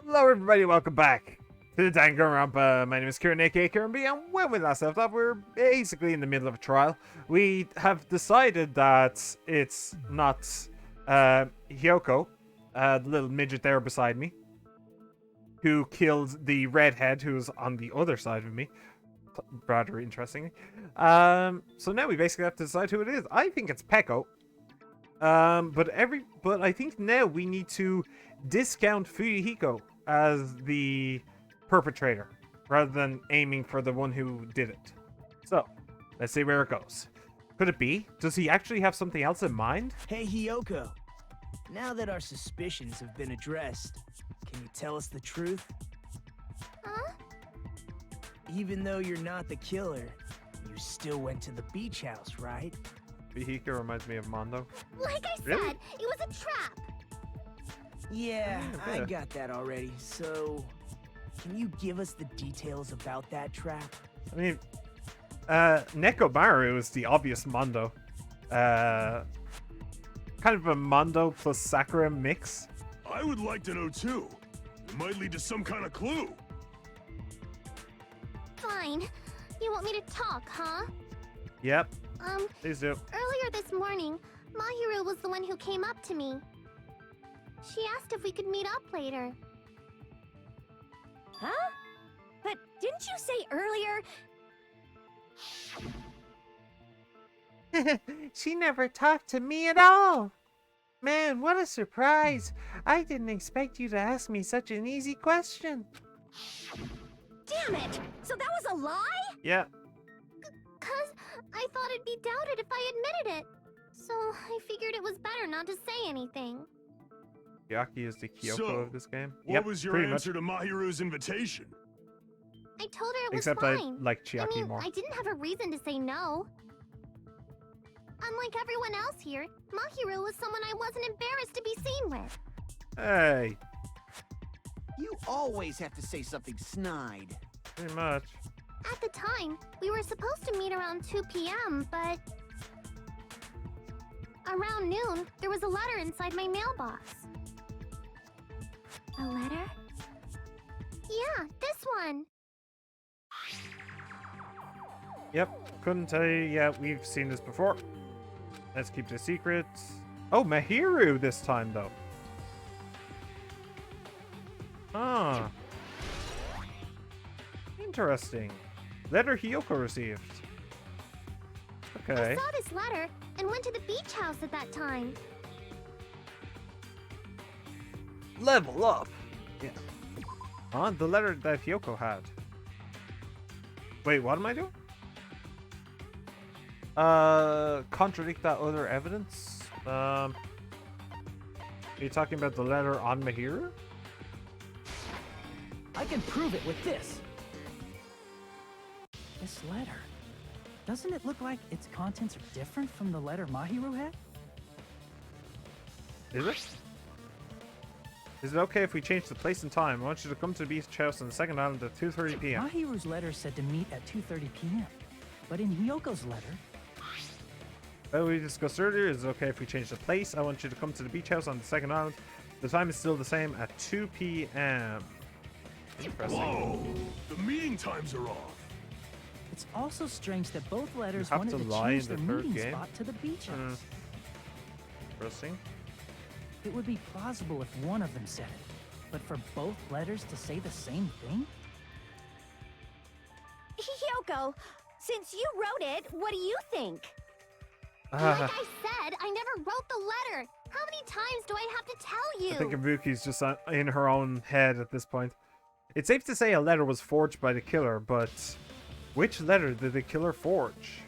Hello everybody, welcome back to the Danganronpa. My name is Kieran, aka AciaranB, and when we last left off, we're basically in the middle of a trial. We have decided that it's not Hyoko, the little midget there beside me, who killed the redhead who's on the other side of me. Rather interestingly. So now we basically have to decide who it is. I think it's Peko. But I think now we need to discount Fuyuhiko as the perpetrator rather than aiming for the one who did it. So let's see where it goes. Could it be? Does he actually have something else in mind? Hey, Hyoko. Now that our suspicions have been addressed, can you tell us the truth? Huh? Even though you're not the killer, you still went to the beach house, right? Fuyuhiko reminds me of Mondo. Like I Really? said, it was a trap. Yeah, Yeah. I got that already. So, can you give us the details about that trap? I mean, Nekomaru is the obvious Mondo. Kind of a Mondo plus Sakura mix. I would like to know too. It might lead to some kind of clue. Fine. You want me to talk, huh? Yep, please do. Earlier this morning, Mahiru was the one who came up to me. She asked if we could meet up later. Huh? But didn't you say earlier? She never talked to me at all. Man, what a surprise. I didn't expect you to ask me such an easy question. Damn it! So that was a lie? Yeah, 'Cause I thought it'd be doubted if I admitted it. So I figured it was better not to say anything. Yaki is the Kyoko So, of this game. What Yep, was your pretty answer to Mahiru's invitation? I told her it was Except fine. I like Chiaki I mean, more. I didn't have a reason to say no. Unlike everyone else here, Mahiru was someone I wasn't embarrassed to be seen with. Hey, You always have to say something snide. pretty much. At the time, we were supposed to meet around 2 p.m., but... Around noon, there was a letter inside my mailbox. A letter? Yeah, this one. Yep, couldn't tell you. Yeah, we've seen this before. Let's keep the secret. Oh, Mahiru this time, though. Ah. Interesting. Letter Hyoko received. Okay. I saw this letter and went to the beach house at that time. Level up. Yeah. On the letter that Hyoko had. Wait, what am I doing? Contradict that other evidence? Are you talking about the letter on Mahiru? I can prove it with this. This letter. Doesn't it look like its contents are different from the letter Mahiru had? Is it? Is it okay if we change the place and time? I want you to come to the beach house on the second island at 2:30 p.m. Mahiru's letter said to meet at 2:30 p.m. But in Hyoko's letter, Well, we discussed earlier, is it okay if we change the place? I want you to come to the beach house on the second island. The time is still the same at 2 p.m. Interesting. Whoa! The meeting times are off. it's also strange that both letters have wanted to to lie change in their the third meeting game? spot to the beach house. Interesting. It would be plausible if one of them said it, but for both letters to say the same thing? Hyoko, since you wrote it, what do you think? Like I said, I never wrote the letter. How many times do I have to tell you? I think Ibuki's just in her own head at this point. It's safe to say a letter was forged by the killer, but which letter did the killer forge?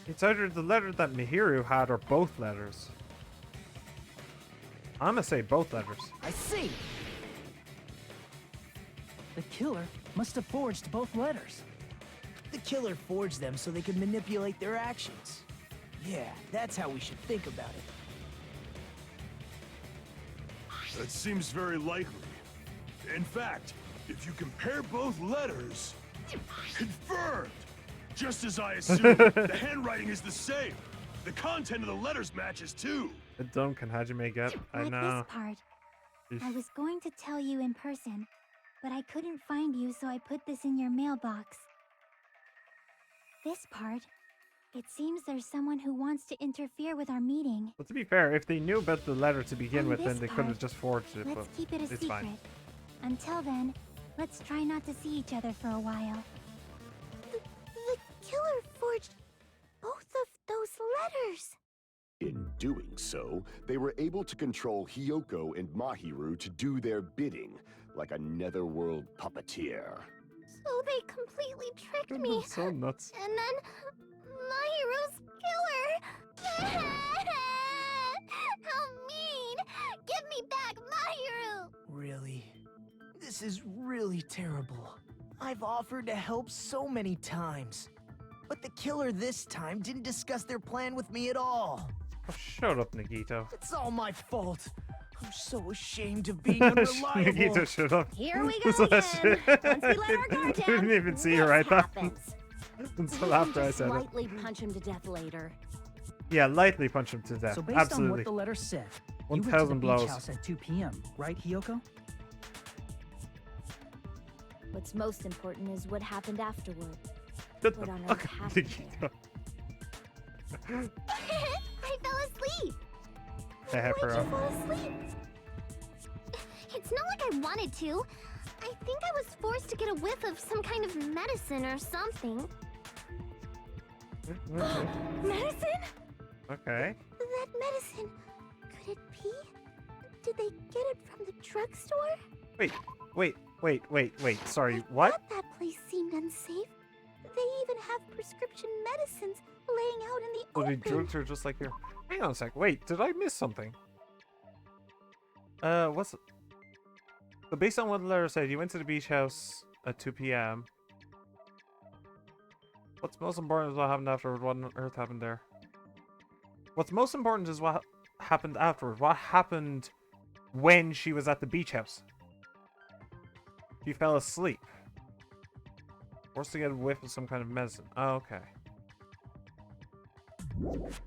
It's either the letter that Mahiru had or both letters. I'm gonna say both letters. I see! The killer must have forged both letters. The killer forged them so they could manipulate their actions. Yeah, that's how we should think about it. That seems very likely. In fact, if you compare both letters, confirmed! Just as I assumed, the handwriting is the same. The content of the letters matches too. Duncan, how'd you make it? I Like know. this part. Eesh. I was going to tell you in person, but I couldn't find you, so I put this in your mailbox. This part. It seems there's someone who wants to interfere with our meeting. Well, to be fair, if they knew about the letter to begin And with, then this they could have part, just forged it. Let's But keep it a it's secret. fine. Until then, let's try not to see each other for a while. The killer forged both of those letters. In doing so, they were able to control Hiyoko and Mahiru to do their bidding, like a netherworld puppeteer. So they completely tricked me. So nuts. And then Mahiru's killer. How mean! Give me back Mahiru! Really? This is really terrible. I've offered to help so many times. But the killer this time didn't discuss their plan with me at all. Oh, shut up, Nagito. It's all my fault. I'm so ashamed of being unreliable. Nagito, shut up. Here we go So again. that's- Once we let our guard down, Didn't even see you this right there. happens. Until We after can I just said it. lightly punch him to death later. Yeah, lightly punch him to death. So based Absolutely. on what the letter said, you went to the 1,000 beach blows. house at 2 p.m., right, Hiyoko? What's most important is what happened afterward. Shut What the on fuck earth up, happened Nagito. I fell asleep. Hey, Why'd Hepro. you fall asleep? It's not like I wanted to. I think I was forced to get a whiff of some kind of medicine or something. Medicine? Okay. That medicine. Could it be? Did they get it from the drugstore? Wait. Sorry, I what? thought that place seemed unsafe. They even have prescription medicines laying out in the Bloody open. drugs are just like here. Hang on a sec. Wait, did I miss something? What's it? So based on what the letter said, you went to the beach house at 2 p.m. What's most important is what happened afterward. What on earth happened there? What's most important is what happened afterward. What happened when she was at the beach house? She fell asleep. Forced to get a whiff of some kind of medicine. Oh, okay.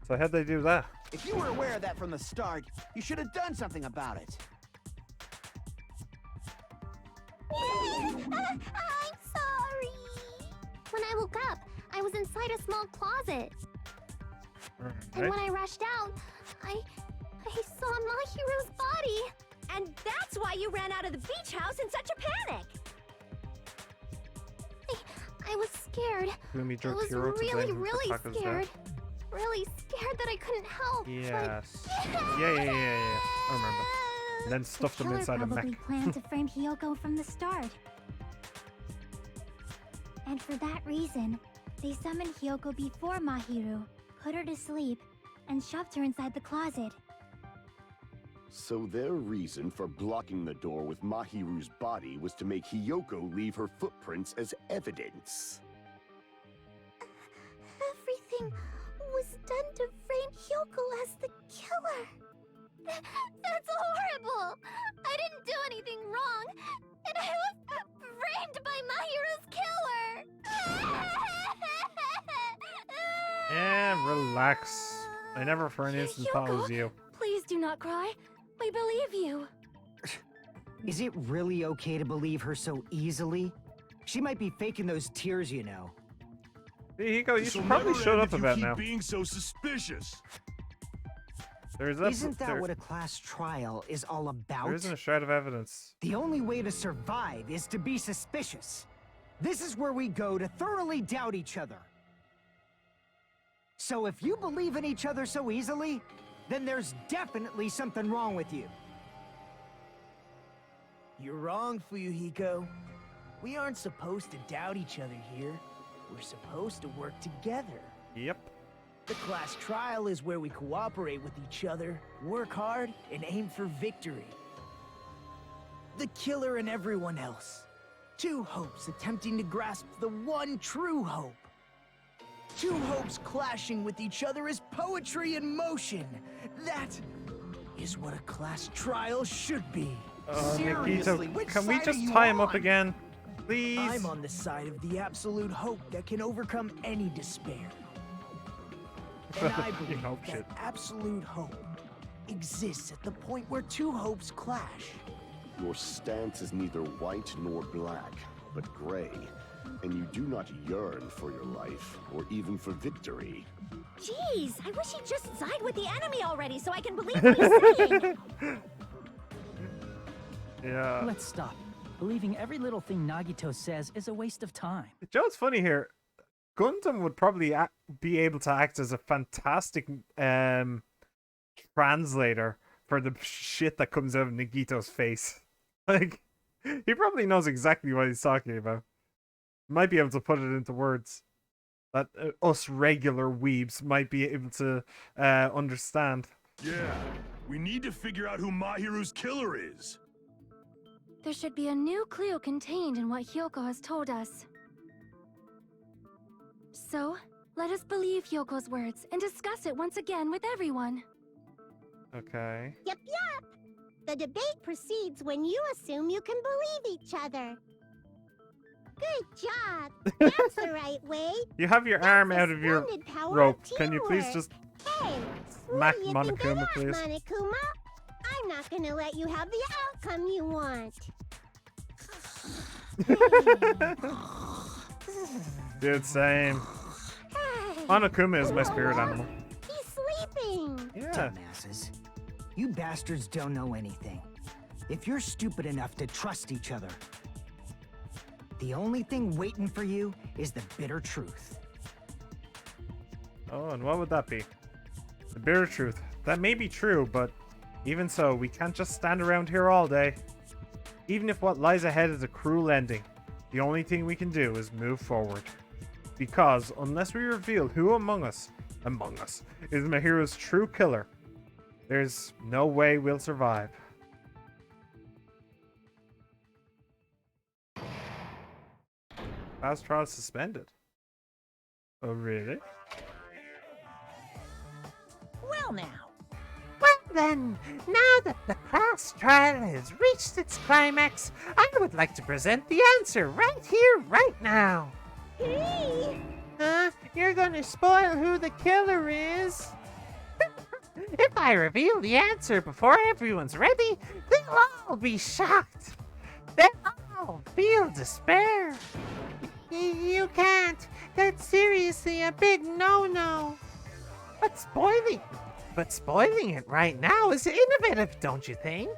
So how'd they do that? If you were aware of that from the start, you should have done something about it. I'm sorry. When I woke up, I was inside a small closet. And when I rushed out, I saw Mahiru's body. And that's why you ran out of the beach house in such a panic. I was scared. Gloomy I jerk was hero today. really, Who the really fuck is that? scared. Really scared that I couldn't help. Yes. Yeah. I remember. And then stuffed them inside a mech. Probably planned to frame Hiyoko from the start. And for that reason, they summoned Hiyoko before Mahiru, put her to sleep, and shoved her inside the closet. So their reason for blocking the door with Mahiru's body was to make Hiyoko leave her footprints as evidence. Everything was done to frame Hiyoko as the killer. That's horrible! I didn't do anything wrong, and I was framed by Mahiru's killer! Yeah, relax. I never for an instant thought it was you. Please do not cry. We believe you. Is it really okay to believe her so easily? She might be faking those tears, you know. Here you go. You This'll should probably never shut end up if you about keep now. being so suspicious. Isn't that what a class trial is all about? There isn't a shred of evidence. The only way to survive is to be suspicious. This is where we go to thoroughly doubt each other. So if you believe in each other so easily, then there's definitely something wrong with you. You're wrong, Fuyuhiko. We aren't supposed to doubt each other here. We're supposed to work together. Yep. The class trial is where we cooperate with each other, work hard, and aim for victory. The killer and everyone else. Two hopes attempting to grasp the one true hope. Two hopes clashing with each other is poetry in motion. That is what a class trial should be. Seriously, Nikito, which can we side just are you tie him up on? again? Please? I'm on the side of the absolute hope that can overcome any despair. And I You believe hope that shit. absolute hope exists at the point where two hopes clash. Your stance is neither white nor black, but gray. And you do not yearn for your life, or even for victory. Jeez, I wish he'd just side with the enemy already so I can believe what he's saying. Yeah. Let's stop. Believing every little thing Nagito says is a waste of time. Joe's funny here. Gundam would probably be able to act as a fantastic translator for the shit that comes out of Nagito's face. Like, he probably knows exactly what he's talking about. Might be able to put it into words that us regular weebs might be able to understand. Yeah, we need to figure out who Mahiru's killer is. There should be a new clue contained in what Hyoko has told us. So, let us believe Hyoko's words and discuss it once again with everyone. Okay. Yep. The debate proceeds when you assume you can believe each other. Good job. That's the right way. You have your arm out of your Splendid power rope. of Can you please teamwork. just Hey, smack what do you think of Monokuma, that, please? Monokuma? I'm not gonna let you have the outcome you want. Dude, same. Monokuma is my spirit animal. He's sleeping. Yeah. Dumbasses. You bastards don't know anything. If you're stupid enough to trust each other, the only thing waiting for you is the bitter truth. Oh, and what would that be? The bitter truth. That may be true, but even so, we can't just stand around here all day. Even if what lies ahead is a cruel ending, the only thing we can do is move forward. Because unless we reveal who among us is Mahiru's true killer, there's no way we'll survive. Fast trial suspended. Oh, really? Well now. Well then, now that the class trial has reached its climax, I would like to present the answer right here, right now. Hey! You're gonna spoil who the killer is? If I reveal the answer before everyone's ready, they'll all be shocked. They'll all feel despair. You can't. That's seriously a big no-no. But spoiling it right now is innovative, don't you think?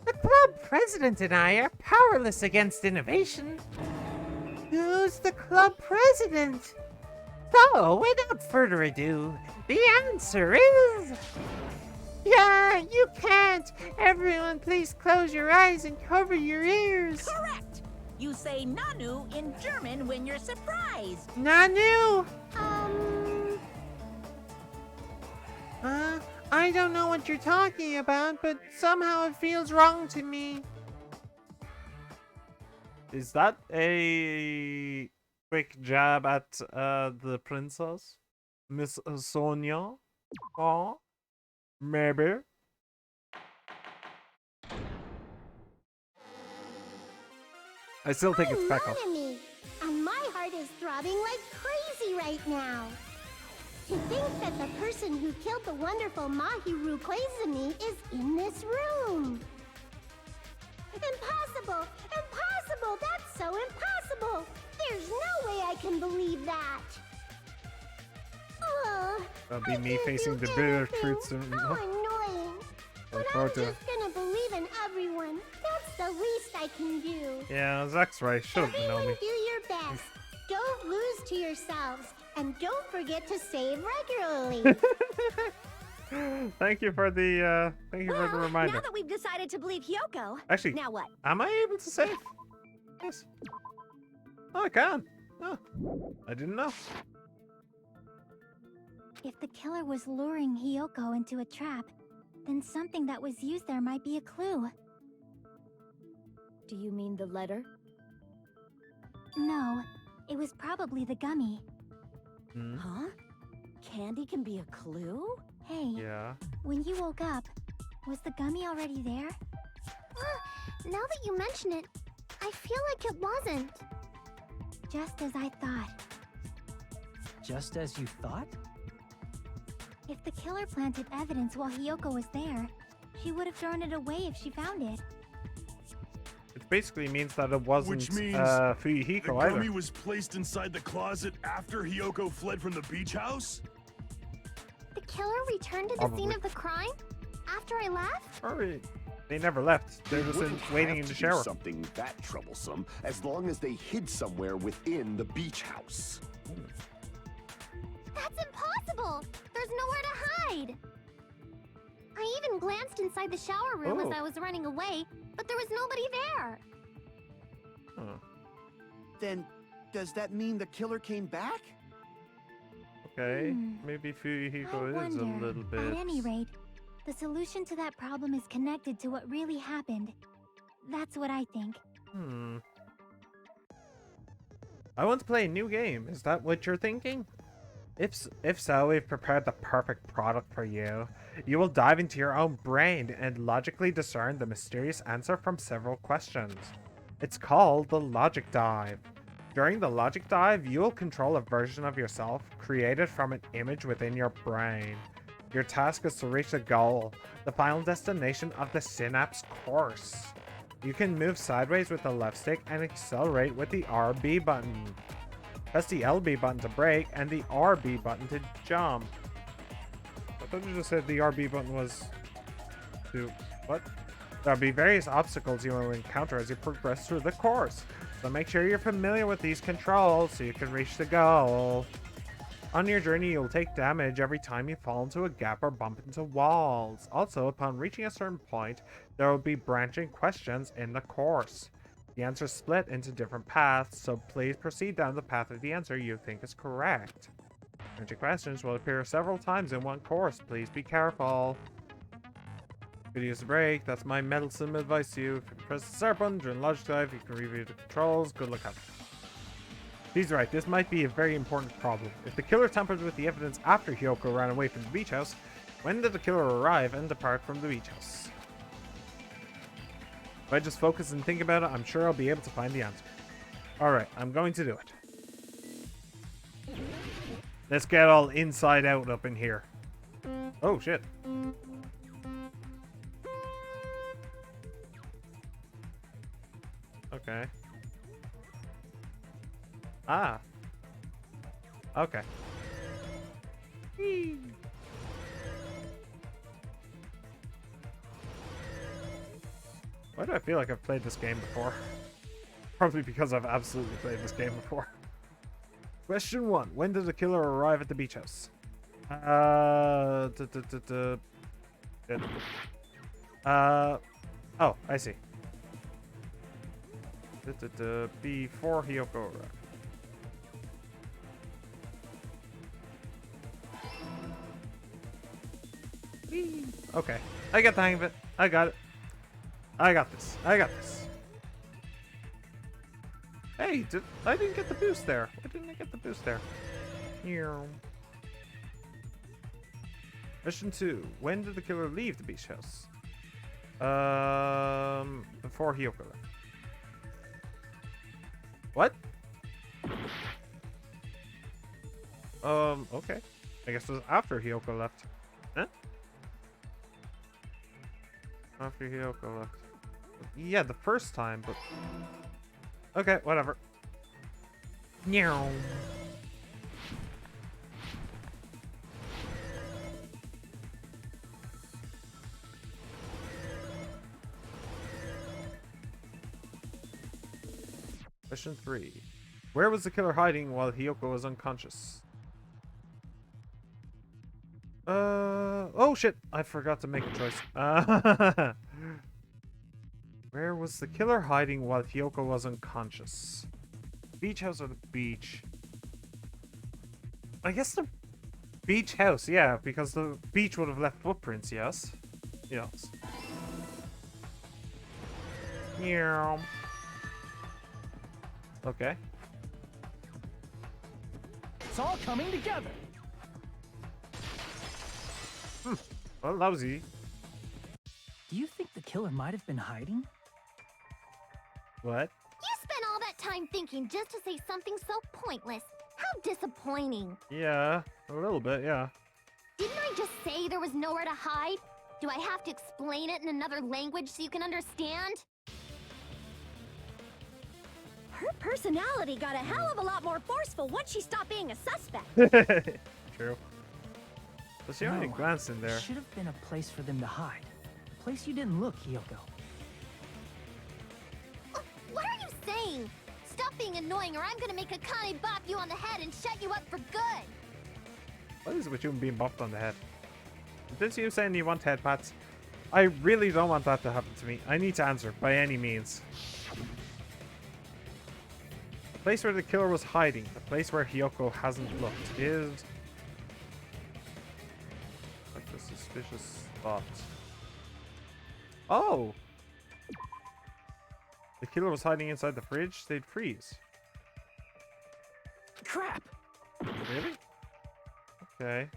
The club president and I are powerless against innovation. Who's the club president? So, without further ado, the answer is... Yeah, you can't. Everyone, please close your eyes and cover your ears. Correct. You say Nanu in German when you're surprised. Nanu! I don't know what you're talking about, but somehow it feels wrong to me. Is that a quick jab at the princess? Miss Sonia? Oh, maybe. I still think it's Pekka. Me, and my heart is throbbing like crazy right now. To think that the person who killed the wonderful Mahiru Koizumi is in this room. Impossible! Impossible! That's so impossible! There's no way I can believe that! That'll be I me can't facing do the bitter anything. truth soon. How annoying! But I'm just gonna believe in everyone. That's the least I can do. Yeah, Zach's right. Should have known me. Everyone do your best. Don't lose to yourselves. And don't forget to save regularly. Thank you for the reminder. Now that we've decided to believe Hyoko, Actually, now what? Am I able to save? Yes. Oh, I can. Oh, I didn't know. If the killer was luring Hyoko into a trap, then something that was used there might be a clue. Do you mean the letter? No, it was probably the gummy. Hmm? Huh? Candy can be a clue? Hey, Yeah. when you woke up, was the gummy already there? Now that you mention it, I feel like it wasn't. Just as I thought. Just as you thought? If the killer planted evidence while Hiyoko was there, she would have thrown it away if she found it. It basically means that it wasn't Which means Fuyuhiko the either. gummy was placed inside the closet after Hiyoko fled from the beach house? The killer returned to the scene of the crime? After I left? Or they never left. They were just Wouldn't waiting in have the to do shower. something that troublesome, as long as they hid somewhere within the beach house. That's impossible! There's nowhere to hide! I even glanced inside the shower room as I was running away, but there was nobody there. Huh. Then, does that mean the killer came back? Okay, maybe Fuyuhiko is a little bit... At any rate, the solution to that problem is connected to what really happened. That's what I think. I want to play a new game. Is that what you're thinking? If so, we've prepared the perfect product for you. You will dive into your own brain and logically discern the mysterious answer from several questions. It's called the Logic Dive. During the Logic Dive, you will control a version of yourself created from an image within your brain. Your task is to reach the goal, the final destination of the Synapse course. You can move sideways with the left stick and accelerate with the RB button. Press the LB button to brake and the RB button to jump. I thought you just said the RB button was to... what? There'll be various obstacles you will encounter as you progress through the course, so make sure you're familiar with these controls so you can reach the goal. On your journey, you'll take damage every time you fall into a gap or bump into walls. Also, upon reaching a certain point, there will be branching questions in the course. The answers split into different paths, so please proceed down the path of the answer you think is correct. Branching questions will appear several times in one course. Please be careful. Good use the brake. That's my meddlesome advice to you. If you press the start button during Logic Dive, you can review the controls. Good luck out. He's right, this might be a very important problem. If the killer tampered with the evidence after Hiyoko ran away from the beach house, when did the killer arrive and depart from the beach house? If I just focus and think about it, I'm sure I'll be able to find the answer. Alright, I'm going to do it. Let's get all inside out up in here. Oh, shit. Okay. Ah. Okay. Whee. Why do I feel like I've played this game before? Probably because I've absolutely played this game before. Question 1. When did the killer arrive at the beach house? Oh, I see. Before Hiyoko arrived. Okay, I got the hang of it. I got it. I got this. I got this. Hey, I didn't get the boost there. Why didn't I get the boost there? Question 2. When did the killer leave the beach house? Before Hiyoko left. What? Okay. I guess it was after Hiyoko left. Huh? After Hiyoko left. Yeah, the first time, but... okay, whatever. Meow. Question 3. Where was the killer hiding while Hiyoko was unconscious? Oh shit! I forgot to make a choice. Where was the killer hiding while Hiyoko was unconscious? Beach house or the beach? I guess the beach house, yeah, because the beach would have left footprints, yes? Yes. Meow. Okay. It's all coming together. Well, that was easy. Do you think the killer might have been hiding? What? You spent all that time thinking just to say something so pointless. How disappointing. Yeah, a little bit, yeah. Didn't I I just say there was nowhere to hide? Do I have to explain it in another language so you can understand? Her personality got a hell of a lot more forceful once she stopped being a suspect. True. But she only glanced in there. Should have been a place for them to hide. A place you didn't look, Hiyoko. What are you saying? Stop being annoying or I'm gonna make Akane bop you on the head and shut you up for good. What is it with you being bopped on the head? Is this you saying you want head pats? I really don't want that to happen to me. I need to answer by any means. The place where the killer was hiding, the place where Hiyoko hasn't looked, is like a suspicious spot. Oh! The killer was hiding inside the fridge, they'd freeze. Crap! Really? Okay.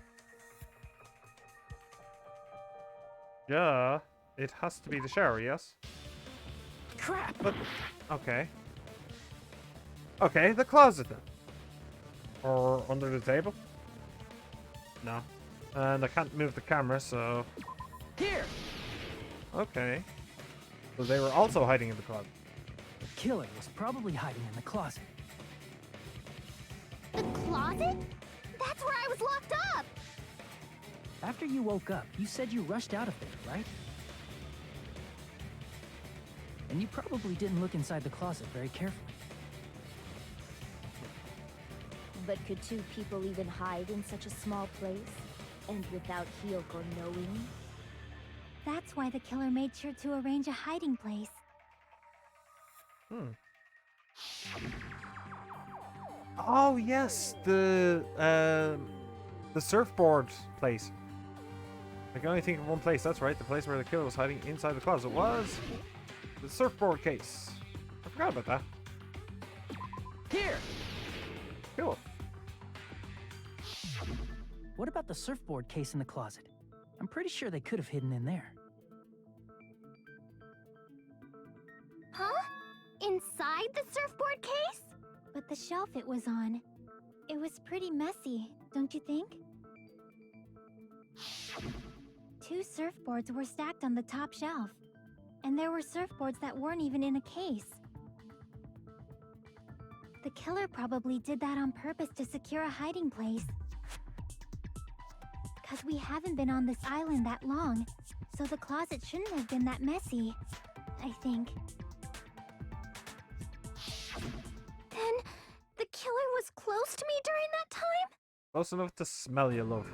Yeah, it has to be the shower, yes? Crap! But, okay. Okay, the closet then. Or under the table? No. And I can't move the camera, so... Here! Okay. So they were also hiding in the closet. The killer was probably hiding in the closet. The closet? That's where I was locked up! After you woke up, you said you rushed out of there, right? And you probably didn't look inside the closet very carefully. But could two people even hide in such a small place? And without Hiyoko knowing? That's why the killer made sure to arrange a hiding place. Oh yes, the surfboard place. I can only think of one place. That's right, the place where the killer was hiding inside the closet was the surfboard case. I forgot about that. Here! Cool. What about the surfboard case in the closet? I'm pretty sure they could have hidden in there. Huh? Inside the surfboard case? But the shelf it was on. It was pretty messy, don't you think? Two surfboards were stacked on the top shelf. And there were surfboards that weren't even in a case. The killer probably did that on purpose to secure a hiding place. 'Cause we haven't been on this island that long, so the closet shouldn't have been that messy, I think. Then, the killer was close to me during that time? Close enough to smell you, love.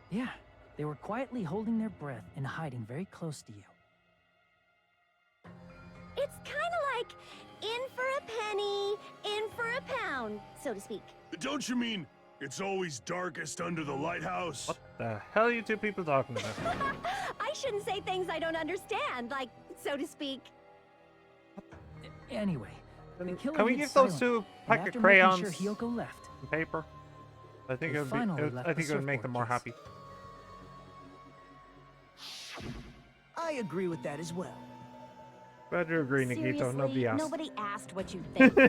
Yeah, they were quietly holding their breath and hiding very close to you. It's kind of like in for a penny, in for a pound, so to speak. Don't you mean it's always darkest under the lighthouse? What the hell are you two people talking about? I shouldn't say things I don't understand, like, so to speak. Anyway, the killer Can we hid give those silently, two a pack and of after crayons making sure Hiyoko left, and paper? I think They it would finally be. left I the think it would make them more surfboard happy. I agree with that as well. Glad you agree, Nikito. Seriously, Nobody asked. nobody asked what you think. Me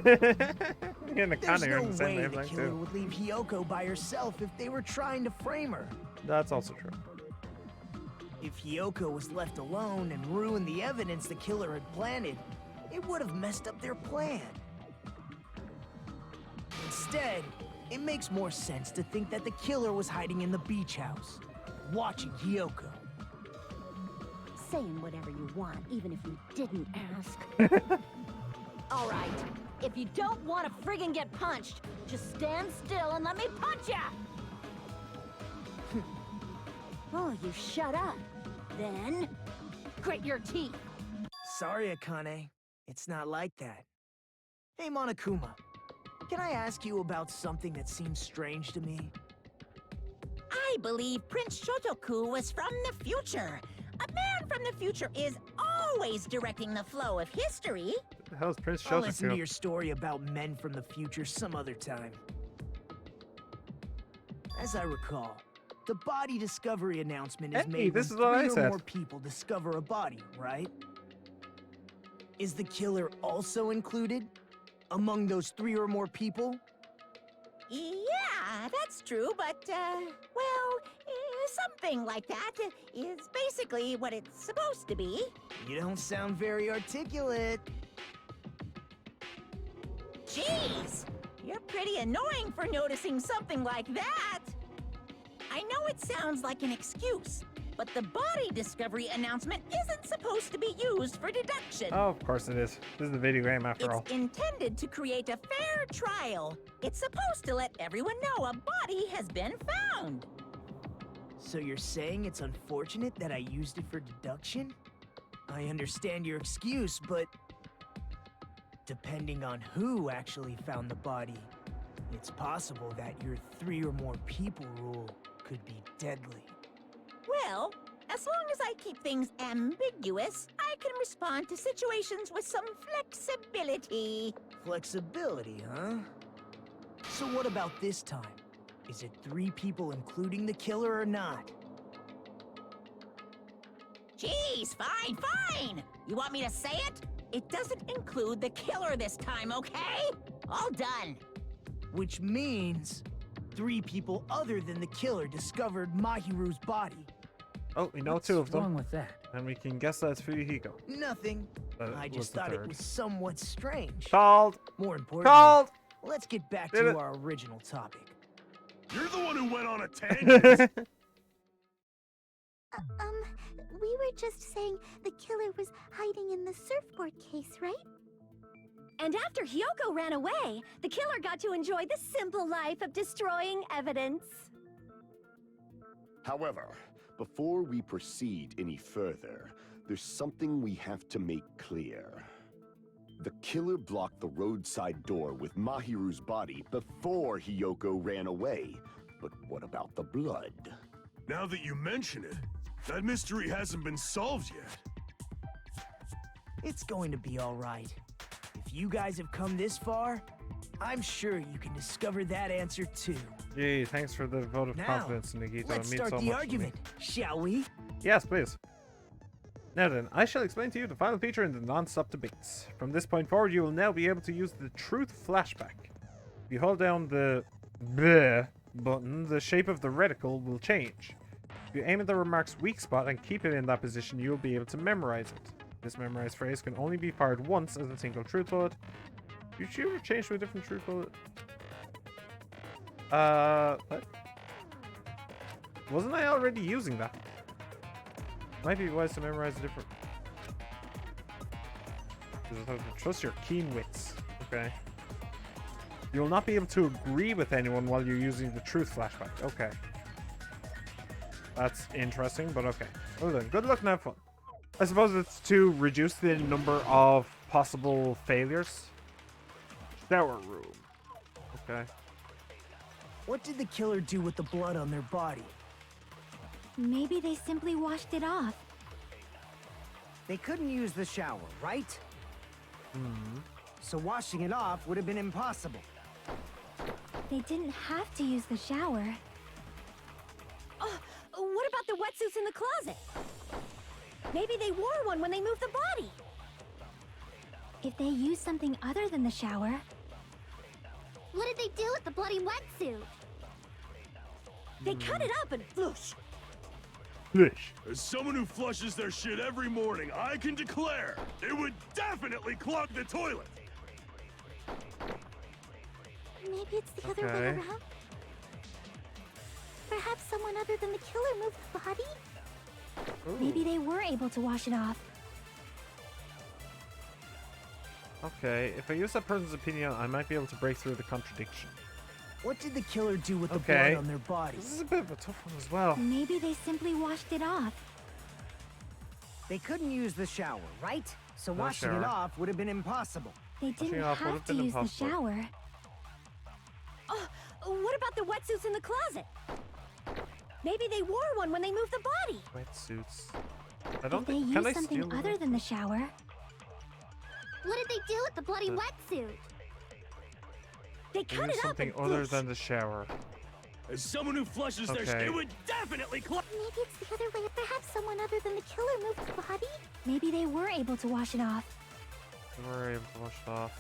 and the There's Akane are no in the same way the wavelength killer too. would leave Hiyoko by herself if they were trying to frame her. That's also true. If Hiyoko was left alone and ruined the evidence the killer had planted, it would have messed up their plan. Instead, it makes more sense to think that the killer was hiding in the beach house, watching Hiyoko. Saying whatever you want, even if you didn't ask. All right, if you don't want to friggin' get punched, just stand still and let me punch ya! Oh, you shut up. Then, grit your teeth. Sorry, Akane. It's not like that. Hey, Monokuma. Can I ask you about something that seems strange to me? I believe Prince Shotoku was from the future. A man from the future is always directing the flow of history. What the hell is Prince I'll listen to Shotoku? your story about men from the future some other time. As I recall, the body discovery announcement is Hey, made this when is what I 3 or said. more people discover a body, right? Is the killer also included among those 3 or more people? Yeah, Yeah, that's true, but, something like that is basically what it's supposed to be. You don't sound very articulate. Jeez! You're pretty annoying for noticing something like that! I know it sounds like an excuse, but the body discovery announcement isn't supposed to be used for deduction. Oh, of course it is. This is a video game after all. It's intended to create a fair trial. It's supposed to let everyone know a body has been found. So you're saying it's unfortunate that I used it for deduction? I understand your excuse, but depending on who actually found the body, it's possible that your 3 or more people rule could be deadly. Well, as long as I keep things ambiguous, I can respond to situations with some flexibility. Flexibility, huh? So what about this time? Is it 3 people including the killer or not? Jeez, fine! You want me to say it? It doesn't include the killer this time, okay? All done. Which means 3 people other than the killer discovered Mahiru's body. Oh, we know 2 of them. What's wrong with that? And we can guess that's Fuyuhiko. Nothing. I just thought it was somewhat strange. Called! More importantly, Called! let's get back Did to it. our original topic. You're the one who went on a tangent. We were just saying the killer was hiding in the surfboard case, right? And after Hyoko ran away, the killer got to enjoy the simple life of destroying evidence. However, before we proceed any further, there's something we have to make clear. The killer blocked the roadside door with Mahiru's body before Hyoko ran away. But what about the blood? Now that you mention it, that mystery hasn't been solved yet. It's going to be all right. If you guys have come this far, I'm sure you can discover that answer too. Yay, thanks for the vote of Now, confidence, Nagito. let's It means start so the much to me. argument, shall we? Yes, please. Now then, I shall explain to you the final feature in the non-stop debates. From this point forward, you will now be able to use the truth flashback. If you hold down the bleh button, the shape of the reticle will change. If you aim at the remark's weak spot and keep it in that position, you will be able to memorize it. This memorized phrase can only be fired once as a single truth bullet. You shoot or change to a different truth bullet. What? Wasn't I already using that? Might be wise to memorize a different. Trust your keen wits. Okay. You will not be able to agree with anyone while you're using the truth flashback. Okay. That's interesting, but okay. Well then, good luck and have fun. I suppose it's to reduce the number of possible failures. Shower room. Okay. What did the killer do with the blood on their body? Maybe they simply washed it off. They couldn't use the shower, right? So washing it off would have been impossible. They didn't have to use the shower. Oh, what about the wetsuits in the closet? Maybe they wore one when they moved the body. If they used something other than the shower... What did they do with the bloody wetsuit? They cut it up and floosh. As someone who flushes their shit every morning, I can declare it would definitely clog the toilet. Maybe it's the other way Okay. around? Perhaps someone other than the killer moved the body? Maybe they were able to wash it off. Okay, if I use that person's opinion, I might be able to break through the contradiction. What did the killer do with the Okay. blood on their body? This is a bit of a tough one as well. Maybe they simply washed it off. They couldn't use the shower, right? So No washing shower. it off would have been impossible. They Washing didn't it off would have have to been use the impossible. shower. Oh, what about the wetsuits in the closet? Maybe they wore one when they moved the body. Wetsuits. I don't If they think. used Can I something steal other them? than the shower... What did they do with the bloody wetsuit? They Use cut it up something and other floosh. than the shower. As someone who flushes their shit, Okay. it would definitely clog. Maybe it's the other way. Perhaps someone other than the killer moved the body? Maybe they were able to wash it off. We were able to wash it off.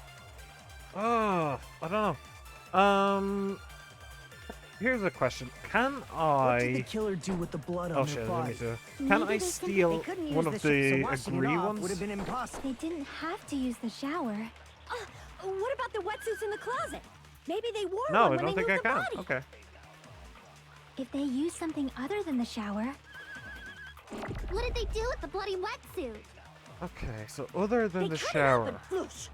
Oh, I don't know. Here's a question. Can What did the I... killer do with the blood Oh on shit, her let me body? see. Can I steal one of the agree Would have ones? been impossible. They didn't have to use the shower. What about the wetsuits in the closet? Maybe they wore No, one I when don't they think I moved the can. body. Okay. If they used something other than the shower... What did they do with the bloody wetsuit? Okay, so other than the They cut it up shower. and floosh.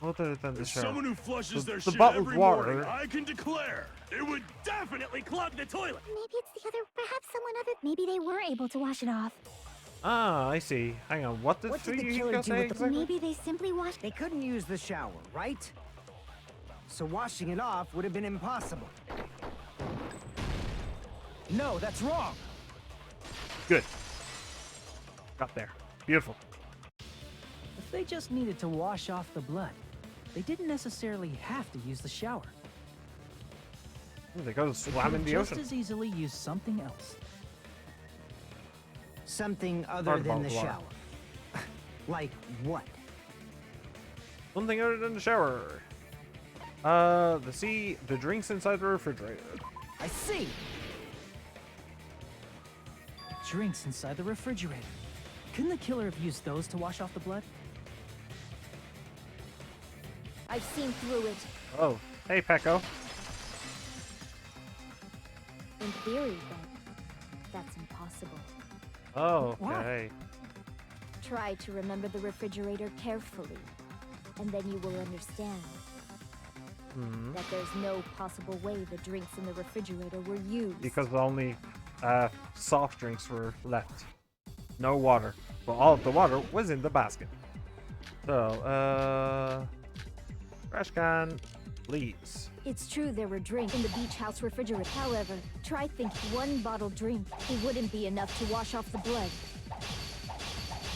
Other than the As shower. someone who flushes their The shit bottled every water. morning, I can declare it would definitely clog the toilet. Maybe it's the other, perhaps someone other. Maybe they were able to wash it off. Ah, I see. Hang on, what did What did the you killer guys do say with the- exactly? Maybe they simply washed... They couldn't use the shower, right? So washing it off would have been impossible. No, that's wrong. Good. Got there. Beautiful. If they just needed to wash off the blood, they didn't necessarily have to use the shower. Ooh, they go to They swam could in have the just ocean. as easily used something else. Something other Hard than the bottled water. shower. Like what? Something other than the shower. The drinks inside the refrigerator. I see. Drinks inside the refrigerator. Couldn't the killer have used those to wash off the blood? I've seen through it. Oh, hey Pecco. In theory, but that's impossible. Oh, okay. Try to remember the refrigerator carefully, and then you will understand Hmm. that there's no possible way the drinks in the refrigerator were used. Because only soft drinks were left. No water. But all of the water was in the basket. So, trash can, leaves. It's true there were drinks in the beach house refrigerator. However, try think one bottled drink. It wouldn't be enough to wash off the blood.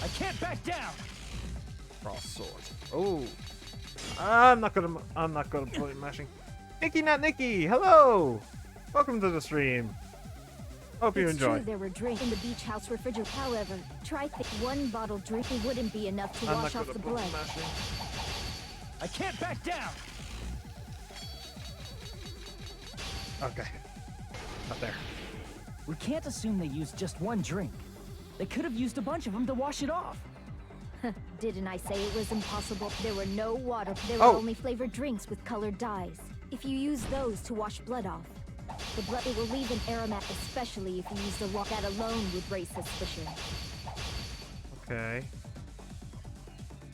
I can't back down. Cross sword. Oh. I'm not good at button mashing. Nikki not Nikki, hello! Welcome to the stream. Hope you It's enjoy. true there were drinks in the beach house refrigerator. However, try think one bottled drink. It wouldn't be enough to I'm wash not off good the at button blood. mashing. I can't back down. Okay. Not there. We can't assume they used just one drink. They could have used a bunch of them to wash it off. Didn't I say it was impossible? There were no water. There were Oh. only flavored drinks with colored dyes. If you use those to wash blood off, the blood it will leave an aromat, especially if you use the lot. That alone would raise suspicion. Okay.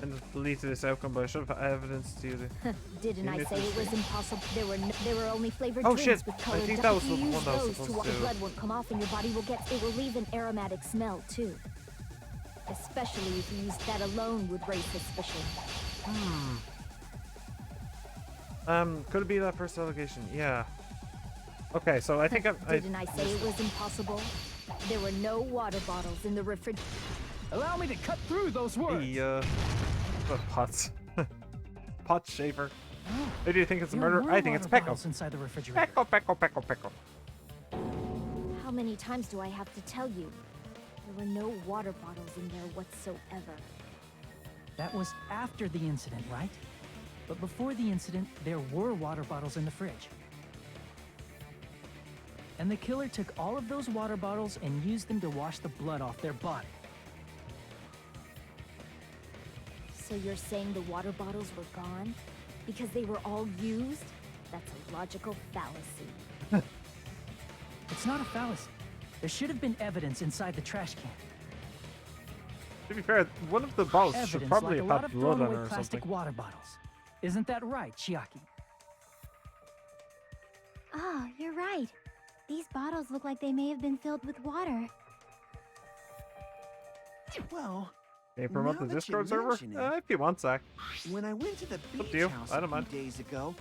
And it leads to this outcome, but I should have evidence to use it. Didn't I say it was impossible? There were only flavored Oh, drinks shit. with I colored think dyes. that was If the you one use that I was those to supposed wash, to- the blood won't come off, and your body will get. It will leave an aromatic smell too. Especially if you use that alone would raise suspicion. Could it be that first allegation? Yeah. Okay, so I think Didn't I say it was impossible? There were no water bottles in the refrigerator. Allow me to cut through those words. The pots. Pot shaver. Who do you think it's a There murder? were I think it's water Pecco. bottles inside the refrigerator. Pecco. How many times do I have to tell you? There were no water bottles in there whatsoever. That was after the incident, right? But before the incident, there were water bottles in the fridge. And the killer took all of those water bottles and used them to wash the blood off their body. So you're saying the water bottles were gone? Because they were all used? That's a logical fallacy. It's not a fallacy. There should have been evidence inside the trash can. To be fair, one of the bottles should Evidence probably like a have lot had of blood thrown on away it or plastic something. water bottles. Isn't that right, Chiaki? Oh, you're right. These bottles look like they may have been filled with water. Well, Can you promote now the that you Discord server? mention it, If you want, Zach. when I went to the Up beach to you. house I a don't few mind. days ago,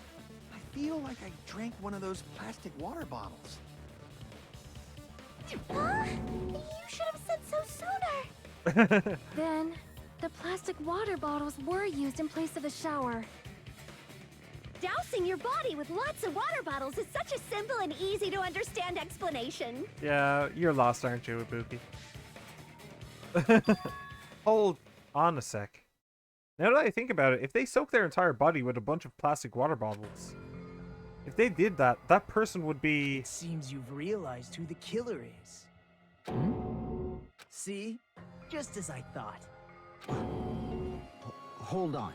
I feel like I drank one of those plastic water bottles. Huh? You should have said so sooner. Then, the plastic water bottles were used in place of a shower. Dousing your body with lots of water bottles is such a simple and easy to understand explanation. Yeah, you're lost, aren't you, Ibuki? Hold on a sec. Now that I think about it, if they soak their entire body with a bunch of plastic water bottles, If they did that, that person would be... It seems you've realized who the killer is. See? Just as I thought. Hold on.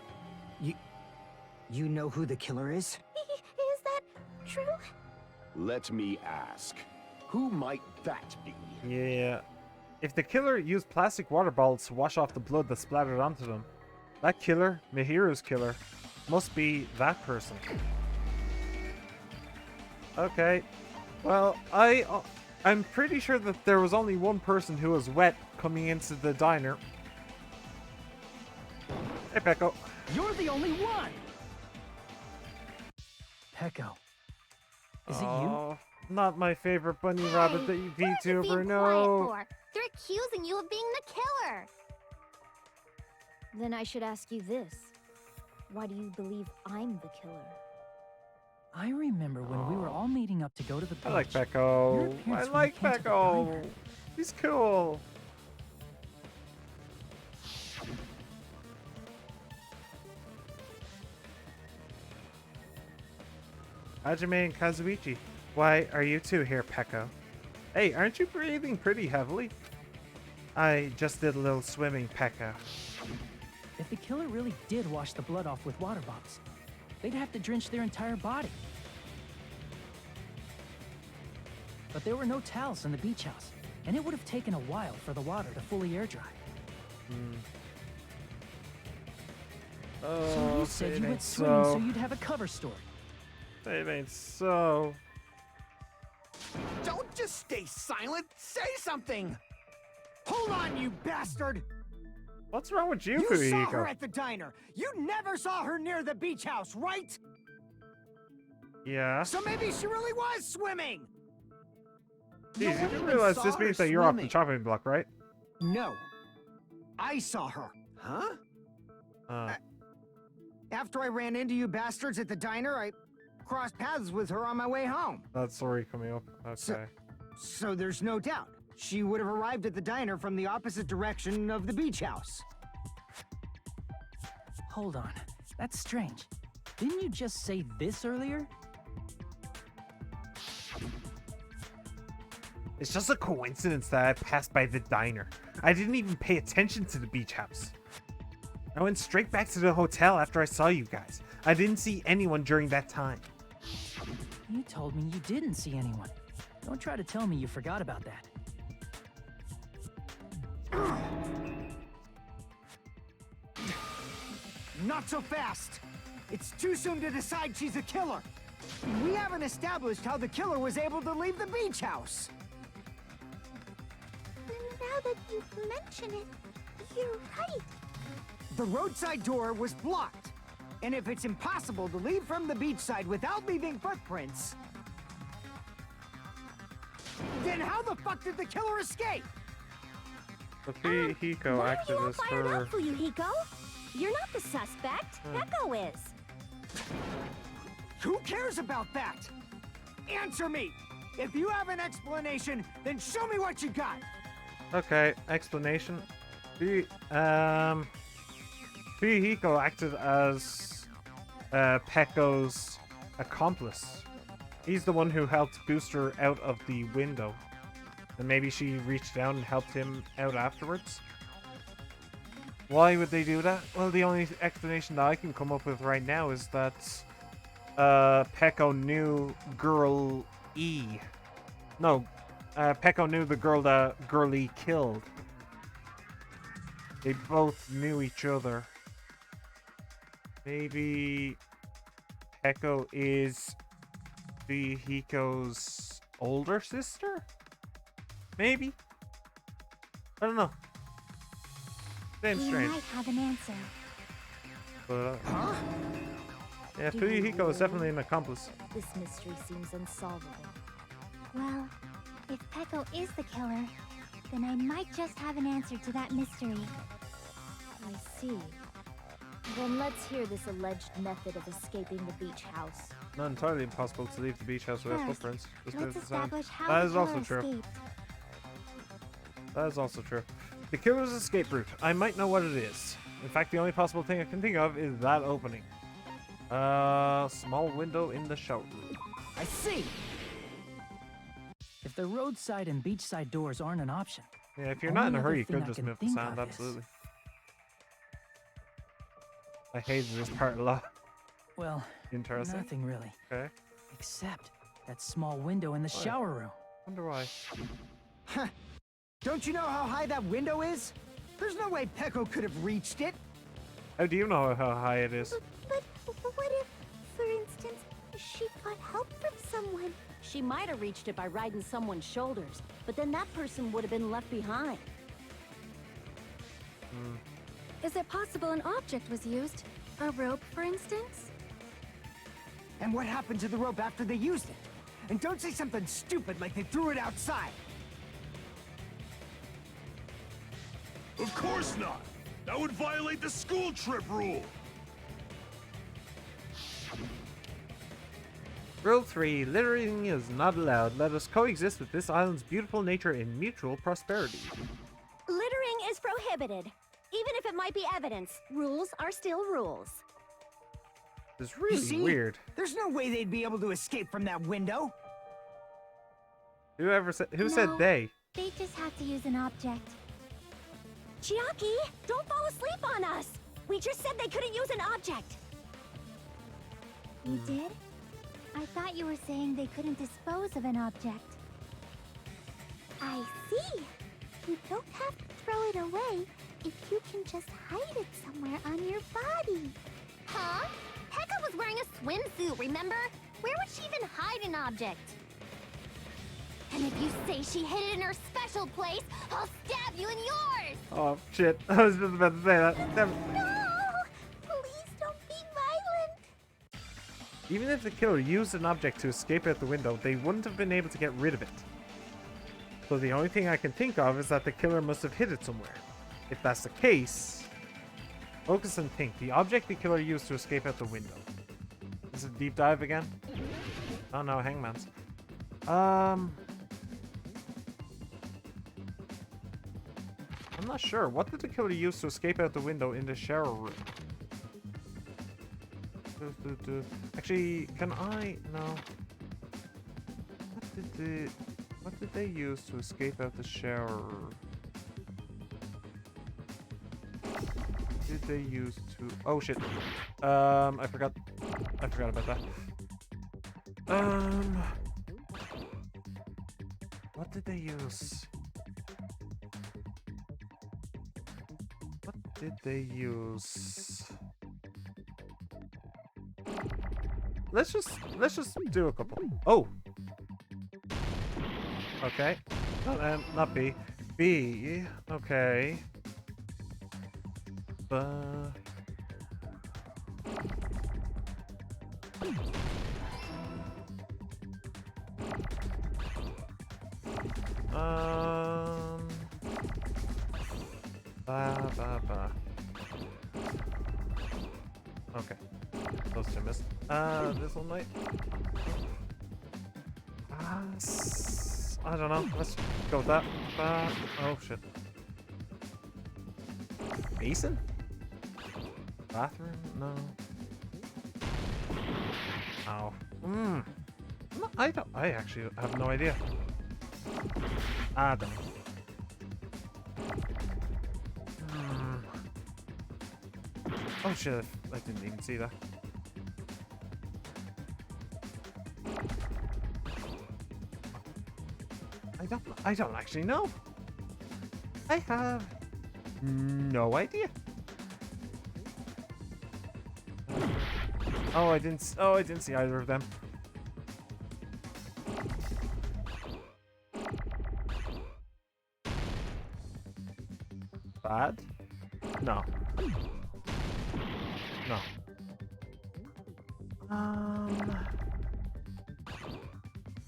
You know who the killer is? Is that true? Let me ask, who might that be? Yeah. If the killer used plastic water bottles to wash off the blood that splattered onto them, that killer, Mihiru's killer, must be that person. Okay. Well, I'm pretty sure that there was only one person who was wet coming into the diner. Hey, Pecco. You're the only one! Pecco. Is it you? Not my favorite bunny rabbit that you What are you VTuber, being no. quiet for? They're accusing you of being the killer. Then I should ask you this. Why do you believe I'm the killer? I remember when we were all meeting up to go to the beach. I like Your Pecco. I appearance when like you came to the Pecco. diner. He's cool. Hajime and Kazuichi, why are you two here, Pecco? Hey, aren't you breathing pretty heavily? I just did a little swimming, Pecco. If the killer really did wash the blood off with water bombs, they'd have to drench their entire body. But there were no towels in the beach house, and it would have taken a while for the water to fully air dry. Oh, So you said it you ain't went swimming so so. you'd have a cover story. It ain't so. Don't just stay silent. Say something. Hold on, you bastard. What's wrong with you, You saw her Fuyuhiko? at the diner. You never saw her near the beach house, right? Yeah. So maybe she really was swimming. Jeez, one you do even realize saw this her means that you're off the swimming. chopping block, right? No. I saw her. Huh? After I ran into you bastards at the diner, I crossed paths with her on my way home. That story coming up. So- Okay. So there's no doubt. She would have arrived at the diner from the opposite direction of the beach house. Hold on. That's strange. Didn't you just say this earlier? It's just a coincidence that I passed by the diner. I didn't even pay attention to the beach house. I went straight back to the hotel after I saw you guys. I didn't see anyone during that time. You told me you didn't see anyone. Don't try to tell me you forgot about that. Not so fast. It's too soon to decide she's a killer. We haven't established how the killer was able to leave the beach house. Now that you mention it, you're right. The roadside door was blocked. And if it's impossible to leave from the beachside without leaving footprints, then how the fuck did the killer escape? But Fuyuhiko Why are acted you all as fired her. up, Fuyuhiko? You're not the suspect. Pecco is. Who cares about that? Answer me! If you have an explanation, then show me what you got! Okay, explanation. Fuyuhiko acted as Pecco's accomplice. He's the one who helped boost her out of the window. And maybe she reached down and helped him out afterwards? Why would they do that? Well, the only explanation that I can come up with right now is that Pecco knew Girl E. No, Pecco knew the girl that Girl E killed. They both knew each other. Maybe Pecco is Fuyuhiko's older sister? Maybe? I don't know. Seems We strange. might have an answer. But, Huh? yeah, Do you Fuyuhiko is definitely really? an accomplice. This mystery seems unsolvable. Well, if Pecco is the killer, then I might just have an answer to that mystery. I see. Then let's hear this alleged method of escaping the beach house. Not entirely impossible to leave the beach house without First, footprints. Just let's because it's on. establish how That the is also killer true. escaped. That is also true. The killer's escape route. I might know what it is. In fact, the only possible thing I can think of is that opening. Small window in the showroom. I see. If the roadside and beachside doors aren't an option, Yeah, if you're not in a only hurry, you other thing could I just can move the think sound, of is- absolutely. I hated this part a lot. well, Interesting. nothing really. Okay. Except that small window in the Why? shower room. Wonder why. Huh. Don't you know how high that window is? There's no way Pecco could have reached it. How do you know how high it is? But what if, for instance, she got help from someone? She might have reached it by riding someone's shoulders, but then that person would have been left behind. Is it possible an object was used? A rope, for instance? And what happened to the rope after they used it? And don't say something stupid like they threw it outside. Of course not! That would violate the school trip rule! Rule 3. Littering is not allowed. Let us coexist with this island's beautiful nature in mutual prosperity. Littering is prohibited. Even if it might be evidence, rules are still rules. It's You really see? weird. There's no way they'd be able to escape from that window. Who No. said they? They just have to use an object. Chiaki, don't fall asleep on us! We just said they couldn't use an object! You did? I thought you were saying they couldn't dispose of an object. I see. You don't have to throw it away if you can just hide it somewhere on your body. Huh? Pekka was wearing a swimsuit, remember? Where would she even hide an object? And if you say she hid it in her special place, I'll stab you in yours! Oh, shit. I was just about to say that. Damn it. No! Please don't be violent! Even if the killer used an object to escape out the window, they wouldn't have been able to get rid of it. So the only thing I can think of is that the killer must have hid it somewhere. If that's the case, focus and think. The object the killer used to escape out the window. Is it a deep dive again? Oh no, hangman's. I'm not sure. What did the killer use to escape out the window in the shower room? Actually, can I? No. What did they use to escape out the shower? Did they use to? Oh shit. I forgot about that. What did they use? What did they use? Let's just do a couple. Oh. Okay. Not B. B. Okay. Okay. Those two missed. This one might. I don't know. Let's go with that. Oh shit. Basin? Bathroom? No. Oh. No, I actually have no idea. I don't know. Oh shit, I didn't even see that. I don't actually know. I have no idea. Oh, I didn't see either of them. Bad? No. No.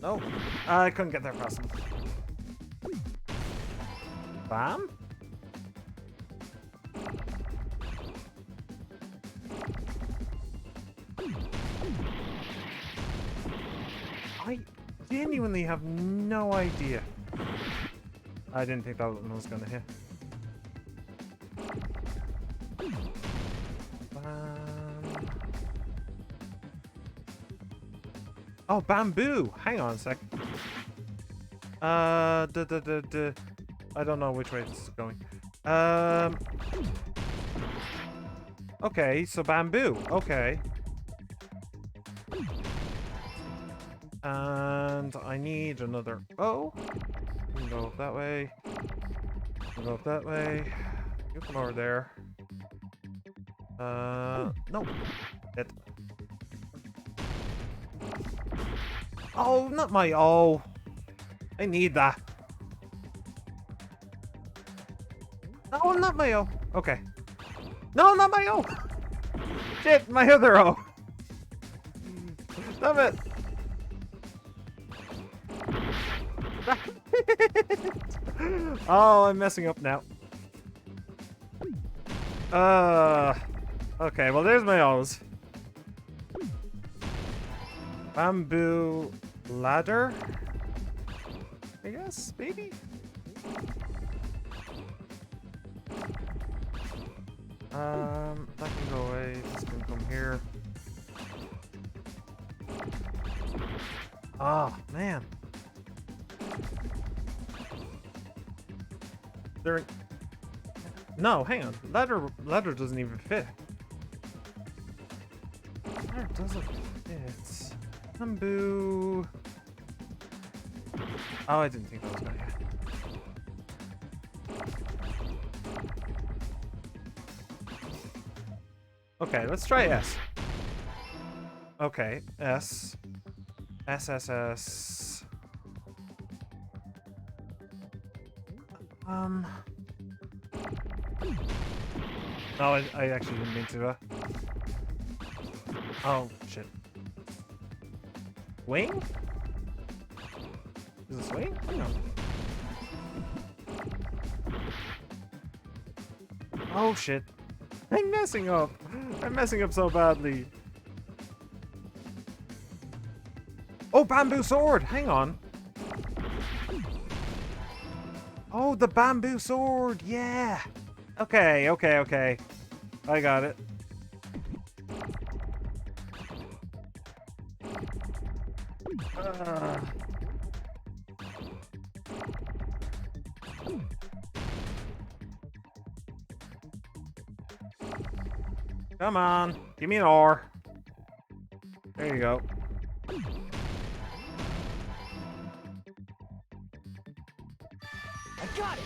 No. I couldn't get there fast enough. Bam? I genuinely have no idea. I didn't think that one was gonna hit. Oh, bamboo. Hang on a sec. I don't know which way this is going. Okay, so bamboo. Okay. And I need another. Oh, you can go up that way. You can go up that way. You come over there. No. It. Oh, not my. Oh, I need that. No, not my O. Okay. No, not my O. Shit, my other O. Stop it. Oh, I'm messing up now. Okay, well, there's my O's. Bamboo ladder? I guess, maybe? That can go away. This can come here. Ah, man. There. No, hang on. Ladder doesn't even fit. Ladder doesn't fit. Bamboo. Oh, I didn't think that was gonna hit. Okay, let's try S. Okay, S. S, S, S. No, I actually didn't mean to, Oh, shit. Wing? Is this wing? Hang on. Oh, shit. I'm messing up. I'm messing up so badly. Oh, bamboo sword. Hang on. Oh, the bamboo sword. Yeah. Okay, okay, okay. I got it. Come on, give me an R. There you go. I got it!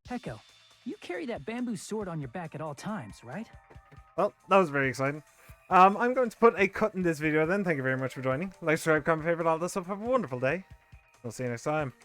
Peko, you carry that bamboo sword on your back at all times, right? Well, that was very exciting. I'm going to put a cut in this video then. Thank you very much for joining. Like, subscribe, comment, favorite, all this stuff. Have a wonderful day. We'll see you next time.